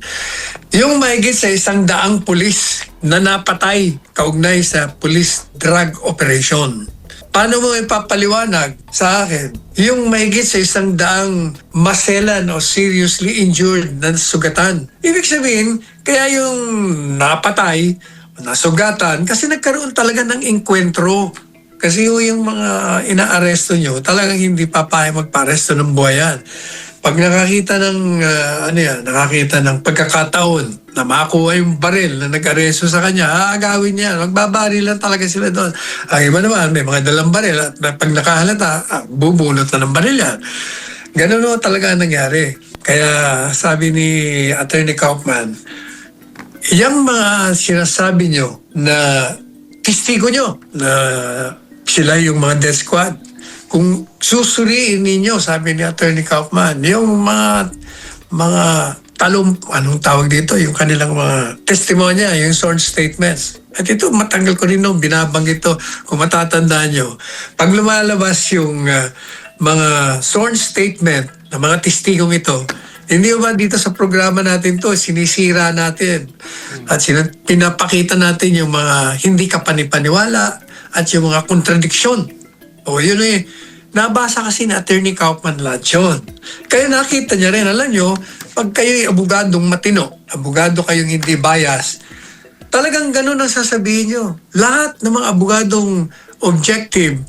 Yung mahigit sa 100 pulis na napatay kaugnay sa police drug operation. Paano mo ipapaliwanag sa akin yung mahigit sa 100 maselan o seriously injured na sugatan? Ibig sabihin, kaya yung napatay, nasugatan, kasi nagkaroon talaga ng enkwentro. Kasi yung mga inaaresto nyo, talagang hindi papayag magparesto ng buhayan. Pag nakakita ng pagkakataon na makuha yung baril na nag-aresto sa kanya, aagawin niya. Magbabaril lang talaga sila doon. Ang iba naman, may mga dalang baril at pag nakahalata, bubunot na ng baril yan. Ganun talaga ang nangyari. Kaya sabi ni Attorney Kaufman, yung mga sinasabi nyo na testigo nyo na sila yung mga death squad, kung susuriin ninyo, sabi ni Attorney Kaufman, yung mga anong tawag dito, yung kanilang mga testimonya, yung sworn statements. At ito, matanggal ko rin nung binabanggit ito, kung matatandaan nyo. Pag lumalabas yung mga sworn statement ng mga testigong ito, hindi ba dito sa programa natin to, sinisira natin. At pinapakita natin yung mga hindi kapanipaniwala at yung mga kontradiksyon. O yun nabasa kasi ni Attorney Kaufman lahat yun. Kaya nakita niya rin, alam nyo, pag kayo'y abogadong matino, abogado kayong hindi bias, talagang ganun ang sasabihin nyo. Lahat ng mga abogadong objective,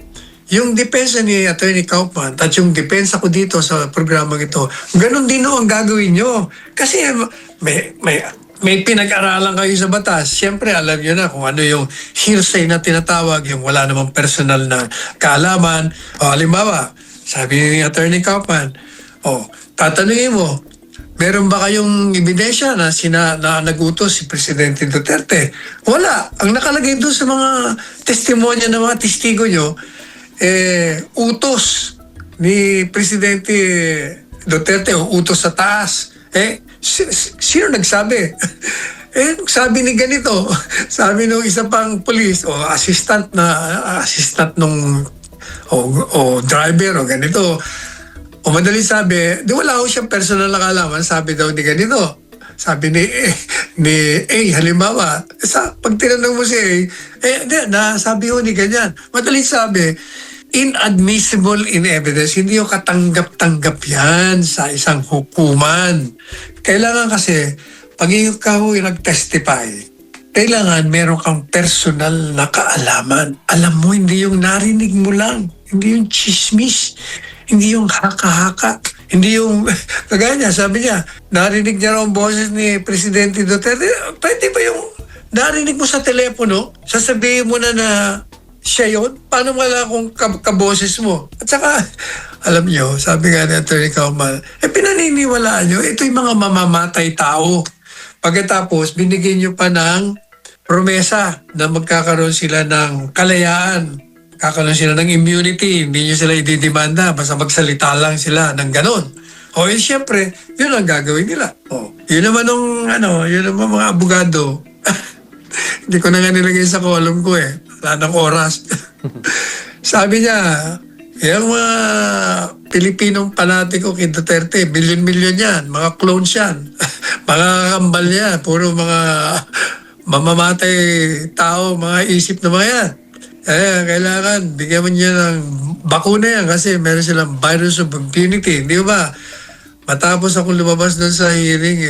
yung depensa ni Attorney Kaufman at yung depensa ko dito sa programang ito, ganun din ang gagawin nyo. Kasi may pinag-aralan kayo sa batas. Siyempre, alam nyo na kung ano yung hearsay na tinatawag, yung wala namang personal na kaalaman. O, halimbawa, sabi ni Attorney Kaufman, tatanungin mo, meron ba kayong ebidensya na nagutos si Presidente Duterte? Wala. Ang nakalagay doon sa mga testimonya ng mga testigo nyo, utos ni Presidente Duterte o utos sa taas. Sino nagsabi? Sabi ni ganito, sabi nung isa pang police o assistant nung o driver o ganito. O madaling sabi, di wala ko siyang personal na kaalaman, sabi daw ni ganito. Sabi ni A, halimbawa, pag tinanong mo si A, sabi ko ni ganyan. Madaling sabi, inadmissible in evidence. Hindi yung katanggap-tanggap yan sa isang hukuman. Kailangan kasi, pag ikaw yung nag-testify, kailangan meron kang personal na kaalaman. Alam mo, hindi yung narinig mo lang. Hindi yung chismis. Hindi yung haka-haka. Hindi yung, kagaya niya, sabi niya, narinig niya raw ang boses ni Presidente Duterte. Pwede ba yung narinig mo sa telepono, sasabihin mo na siya yun? Paano wala kung kaboses mo? At saka, alam nyo, sabi nga ni Attorney Kaufman, pinaniniwalaan nyo, ito yung mga mamamatay tao. Pagkatapos, binigyan nyo pa ng promesa na magkakaroon sila ng kalayaan. Kakaroon sila ng immunity. Hindi nyo sila ididimanda. Basta magsalita lang sila ng ganon. Siyempre, yun ang gagawin nila. Yun naman yun naman mga abogado. Hindi ko na nga nilagay sa column ko Wala ng oras. Sabi niya, yung mga Pilipinong panatiko kay Duterte, milyon-milyon yan, mga clones yan, mga kambal yan, puro mga mamamatay tao, mga isip na mga yan. Kailangan, bigyan mo niya ng bakuna yan kasi meron silang virus of impunity. Di ba? Matapos ako lumabas doon sa hearing,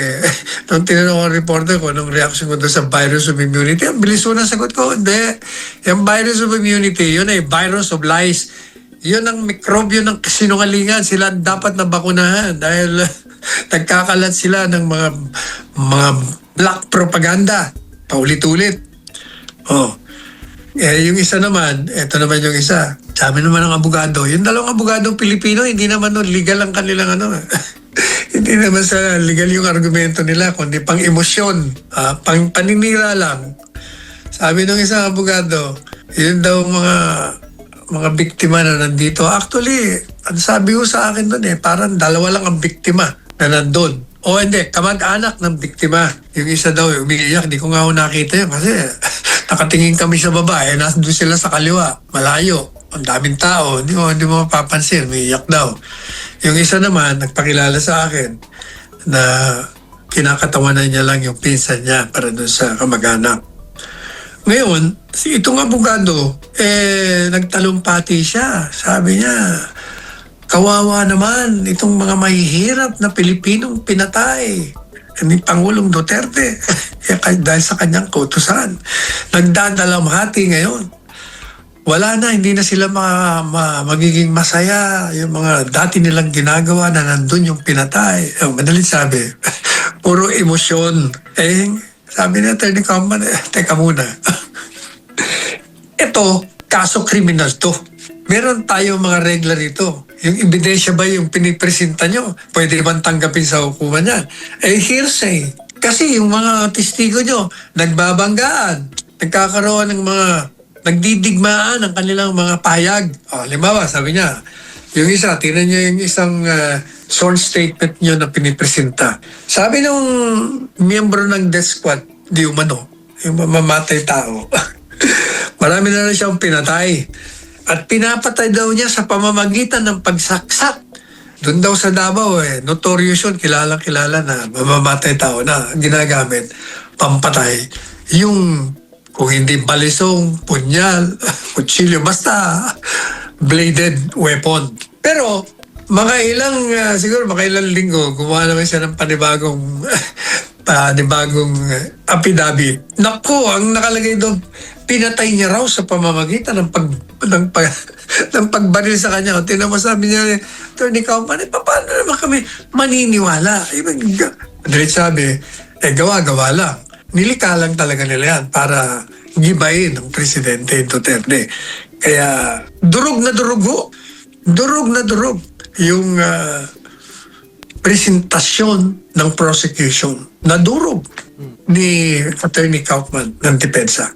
nung tinanong ang reporter ko, nung reaction ko doon sa virus of immunity, ang bilis ko na sagot ko, hindi. Yung virus of immunity, yun ay virus of lies. Yun ang mikrobyo ng kasinungalingan. Sila dapat na bakunahan dahil nagkakalat sila ng mga black propaganda. Paulit-ulit. Yung isa naman, eto naman yung isa. Sabi naman ng abogado, yung dalawang abogadong Pilipino, hindi naman legal ang kanilang hindi naman sa legal yung argumento nila, kundi pang emosyon, pang paninira lang. Sabi ng isang abogado, yun daw mga biktima na nandito. Actually, ang sabi ko sa akin doon parang dalawa lang ang biktima na nandun. O hindi, kamag-anak ng biktima. Yung isa daw, umiiyak. Di ko nga ako nakita yun kasi nakatingin kami sa baba. Nandun sila sa kaliwa, malayo. Ang daming tao, hindi mo mapapansin, umiiyak daw. Yung isa naman, nagpakilala sa akin na kinakatawanan niya lang yung pinsan niya para dun sa kamag-anak. Ngayon, itong abogado, nagtalumpati siya. Sabi niya, kawawa naman itong mga mahihirap na Pilipinong pinatay ni Pangulong Duterte dahil sa kanyang kautusan. Nagdadalamhati ngayon. Wala na, hindi na sila magiging masaya. Yung mga dati nilang ginagawa na nandun yung pinatay. Madalit sabi, puro emosyon. Sabi ni Atty. Kaufman, teka muna. Ito, kaso kriminal to. Meron tayo mga regla rito. Yung ebidensya ba yung pinipresenta nyo? Pwede bang tanggapin sa hukuman yan? Hearsay. Kasi yung mga testigo nyo, nagbabanggaan, nagkakaroon ng mga, nagdidigmaan ng kanilang mga payag. Halimbawa, sabi niya, yung isa, tingnan nyo yung isang sworn statement nyo na pinipresenta. Sabi nung miyembro ng death squad, di umano, yung mamamatay tao, marami na rin siyang pinatay. At pinapatay daw niya sa pamamagitan ng pagsaksak. Doon daw sa Davao, notorious yun, kilala na mamamatay tao na ginagamit, pampatay. Yung, kung hindi balisong, punyal, kutsilyo, basta bladed weapon. Pero, siguro mga ilang linggo, gumawa naman siya ng panibagong affidavit. Naku, ang nakalagay doon, pinatay niya raw sa pamamagitan ng pagbaril sa kanya. Tinan mo, sabi niya, Atty. Kaufman, paano naman kami maniniwala? Madalit sabi, gawa-gawa lang. Nilika lang talaga nila yan para gibayin ng Presidente Duterte. Kaya, durog na durog ho. Durog na durog yung presentasyon ng prosecution. Nadurog ni Atty. Kaufman ng depensa.